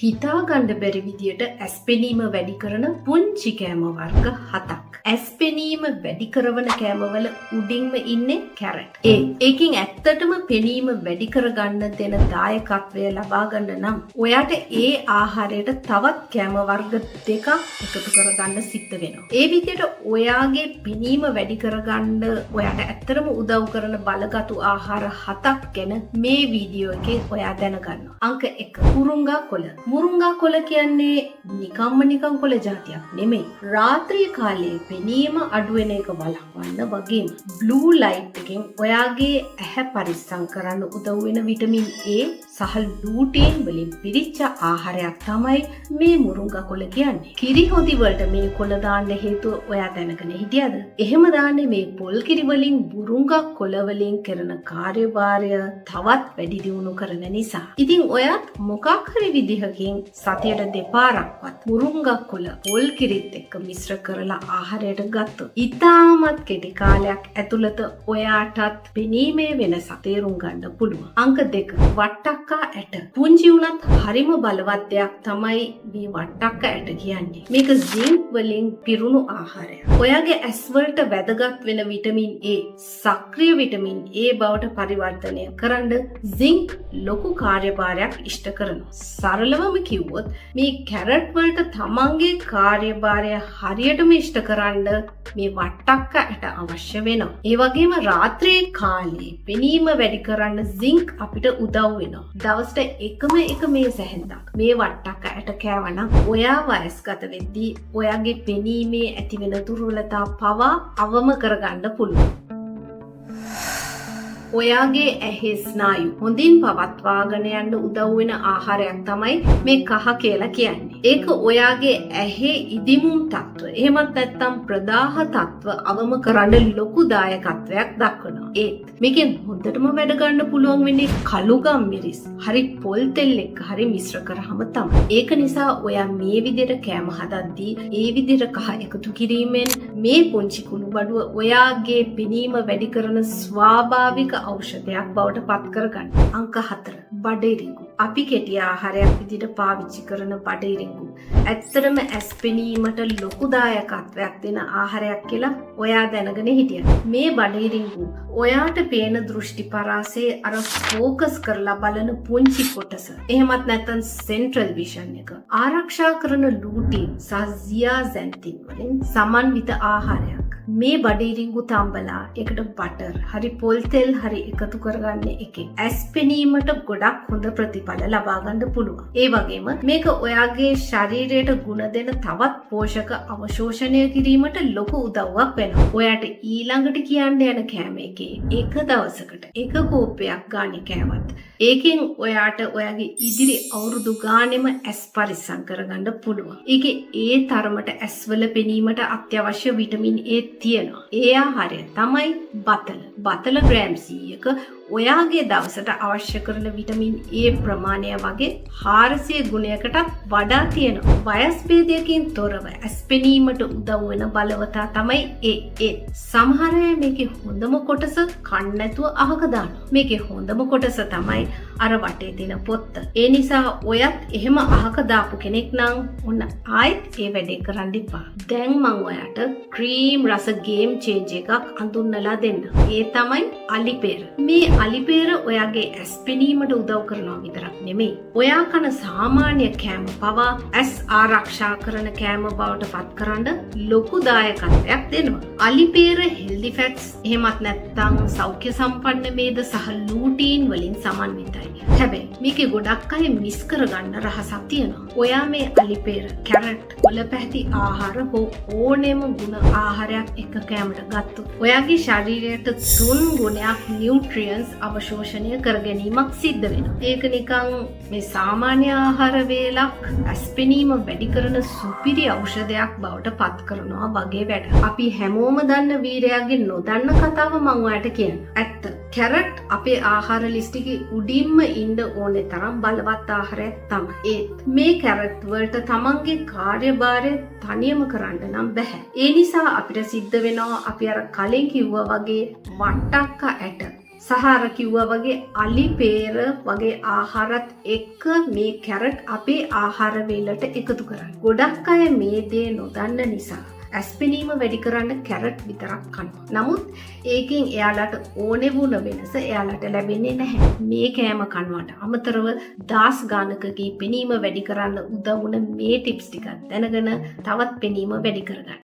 හිතාගන්න බැරි විදියට ඇස් පෙනීම වැඩි කරන පුංචි කෑම වර්ග 7ක්. ඇස් පෙනීම වැඩි කරන කෑමවල උඩින්ම ඉන්නේ කැරට්. ඒකෙන් ඇත්තටම පෙනීම වැඩි කරගන්න දෙන දායකත්වය ලබා ගන්න නම් ඔයාට ඒ ආහාරයට තවත් කෑම වර්ග දෙකක් එකතු කරගන්න සිද්ධ වෙනවා. ඒ විදියට ඔයාගේ පෙනීම වැඩි කරගන්න ඔයාට ඇත්තටම උදව් කරන බලගතු ආහාර 7ක් ගැන මේ වීඩියෝ එකේ ඔයා දැනගන්නවා. අංක 1 මුරුංගා කොළ. මුරුංගා කොළ කියන්නේ නිකන් කොළ జాතියක් නෙමෙයි. රාත්‍රී කාලයේ පෙනීම අඩු වෙන එක වළක්වන්න වගේම බ්ලූ ලයිට් එකෙන් ඔයාගේ ඇහැ පරිස්සම් කරන්න උදව් වෙන විටමින් A සහ ලූටීන් වලින් පිරිච්ච ආහාරයක් තමයි මේ මුරුංගා කොළ කියන්නේ. කිරි හොදි වලට මේ කොළ දාන්න හේතුව ඔයා දැනගෙන හිටියද? එහෙම දාන්නේ මේ පොල් කිරි වලින් මුරුංගා කොළ වලින් කරන කාර්යභාරය තවත් වැඩි දියුණු කරන නිසා. ඉතින් ඔයත් මොකක් හරි විදිහකින් සතියට දෙපාරක්වත් මුරුංගා කොළ පොල් කිරිත් එක්ක මිශ්‍ර කරලා ආහාරයට ගත්තොත් ඉතාමත් කෙටි කාලයක් ඇතුළත ඔයාටත් පෙනීමේ වෙනස තේරුම් ගන්න පුළුවන්. අංක 2 වට්ටක්කා ඇට. පුංචි උනත් හරිම බලවත් දෙයක් තමයි මේ වට්ටක්කා ඇට කියන්නේ. මේක සින්ක් වලින් පිරුණු ආහාරයක්. ඔයාගේ ඇස් වලට වැදගත් වෙන විටමින් A සක්‍රීය විටමින් A බවට පරිවර්තනය කරන්න සින්ක් ලොකු කාර්යභාරයක් ඉෂ්ට කරනවා. සරලවම කිව්වොත් මේ කැරට් වලට තමන්ගේ කාර්යභාරය හරියටම ඉෂ්ට කරන්න මේ වට්ටක්කා ඇට අවශ්‍ය වෙනවා. ඒ වගේම රාත්‍රියේ කාලේ පෙනීම වැඩි කරන්න සින්ක් අපිට උදව් වෙනවා. දවසට එකම එක මේ සැහැන්දක් මේ වට්ටක්කා ඇට කෑවනම් ඔයා වයස්ගත වෙද්දී ඔයාගේ පෙනීමේ ඇති වෙන දුර්වලතා පවා අවම කරගන්න පුළුවන්. ඔයාගේ ඇහි ස්නායු හොඳින් පවත්වාගෙන යන්න උදව් වෙන ආහාරයක් තමයි මේ කහ කියලා කියන්නේ. ඒක ඔයාගේ ඇහි ඉදිමුම් තත්ත්ව එහෙමත් නැත්නම් ප්‍රදාහ තත්ත්ව අවම කරන්න ලොකු දායකත්වයක් දක්වනවා. ඒත් මේකෙන් හොඳටම වැඩ ගන්න පුළුවන් වෙන්නේ කළුගම් මිරිස් හරි පොල් තෙල් එක්ක හරි මිශ්‍ර කරාම තමයි. ඒක නිසා ඔයා මේ විදිහට කෑම හදද්දී ඒ විදිහට කහ එකතු කිරීමෙන් මේ පුංචි කුණු බඩුව ඔයාගේ පෙනීම වැඩි කරන ස්වාභාවික ඖෂධයක් බවට පත් කරගන්න. අංක 4 බඩිරිඟු. අපි කෙටි ආහාරයක් විදිහට පාවිච්චි කරන බඩිරිඟු ඇත්තටම ඇස් පෙනීමට ලොකු දායකත්වයක් දෙන ආහාරයක් කියලා ඔයා දැනගෙන හිටියද? මේ බඩිරිඟු ඔයාට පේන දෘෂ්ටි පරාසයේ අර ફોකස් කරලා බලන පුංචි කොටස එහෙමත් නැත්නම් සෙන්ට්‍රල් විෂන් එක ආරක්ෂා කරන ලූටින් සහ ઝියාසැන්තින් වලින් සමන්විත ආහාරයක්. මේ බඩිරිඟු තම්බලා එකට බටර් හරි පොල් තෙල් හරි එකතු කරගන්න එකෙන් ඇස් පෙනීමට ගොඩක් හොඳ ප්‍රතිඵල ලබා ගන්න පුළුවන්. ඒ වගේම මේක ඔයාගේ ශරීරයට ගුණ දෙන තවත් පෝෂක අවශෝෂණය කිරීමට ලොකු උදව්වක් වෙනවා. ඔයාට ඊළඟට කියන්න යන කෑම එකේ එක දවසකට එක කෝප්පයක් ගානේ කෑවත් ඒකෙන් ඔයාට ඔයාගේ ඉදිරි අවුරුදු ගානෙම ඇස් පරිස්සම් කරගන්න පුළුවන්. ඒකේ ඒ තරමට ඇස්වල පෙනීමට අත්‍යවශ්‍ය විටමින් A තියෙනවා. ඒ ආහාරය තමයි බතල. බතල ග්‍රෑම් 100ක ඔයාගේ දවසට අවශ්‍ය කරන විටමින් A ප්‍රමාණය වගේ 400 ගුණයකටත් වඩා තියෙනවා. වයස් භේදයකින් තොරව ඇස් පෙනීමට උදව් වෙන බලවතා තමයි ඒ. සමහර අය මේකේ හොඳම කොටස කන්න නැතුව අහක දානවා. මේකේ හොඳම කොටස තමයි අර වටේ තියෙන පොත්ත. ඒ නිසා ඔයත් එහෙම අහක දාපු කෙනෙක් නම් ඔන්න ආයෙත් ඒ වැඩේ කරන්න එපා. දැන් මම ඔයාට ක්‍රීම් රස ගේම් චේන්ජ් එකක් අඳුන්වලා දෙන්න. ඒ තමයි අලිපේර. මේ අලිපේර ඔයාගේ ඇස් පෙනීමට උදව් කරනවා විතරක් නෙමෙයි. ඔයා කන සාමාන්‍ය කෑම පවා ඇස් ආරක්ෂා කරන කෑම බවට පත් කරන්න ලොකු දායකත්වයක් දෙනවා. අලිපේර හෙල්දි ෆැට්ස් එහෙමත් නැත්නම් සෞඛ්‍ය සම්පන්න මේද සහ ලූටීන් වලින් සමන්විතයි. හැබැයි මේකේ ගොඩක් අය මිස් කරගන්න රහසක් තියෙනවා. ඔයා මේ අලිපේර, කැරට්, කොළ පැහැති ආහාර හෝ ඕනෑම ගුණ ආහාරයක් එක කෑමට ගත්තොත් ඔයාගේ ශරීරයට 3 ගුණයක් නියුට්‍රියන්ස් අවශෝෂණය කර ගැනීමක් සිද්ධ වෙනවා. ඒක නිකන් මේ සාමාන්‍ය ආහාර වේලක් ඇස් පෙනීම වැඩි කරන සුපිරි ඖෂධයක් බවට පත් කරනවා වගේ වැඩ. අපි හැමෝම දන්න වීරයාගේ නොදන්න කතාව මම ඔයාලට කියන්න. ඇත්ත. කැරට් අපේ ආහාර ලිස්ට් එකේ උඩින්ම ඉන්න ඕනේ තරම් බලවත් ආහාරයක් තමයි. ඒත් මේ කැරට් වලට තමන්ගේ කාර්යභාරය තනියම කරන්න නම් බෑ. ඒ නිසා අපිට සිද්ධ වෙනවා අපි අර කලින් කිව්වා වගේ වට්ටක්කා ඇට සහාර කිව්වා වගේ අලි පේර වගේ ආහාරත් එක්ක මේ කැරට් අපේ ආහාර වේලට එකතු කරන්න. ගොඩක් අය මේ දේ නොදන්න නිසා ඇස්පෙනීම වැඩි කරන්න කැරට් විතරක් කනවා. නමුත් ඒකෙන් එයාලට ඕනෙ වුණ වෙනස එයාලට ලැබෙන්නේ නැහැ. මේ කෑම කනවට අමතරව දාස් ගානකගේ පෙනීම වැඩි කරන්න උදව් වුණ මේ ටිප්ස් ටිකක් දැනගෙන තවත් පෙනීම වැඩි කරගන්න.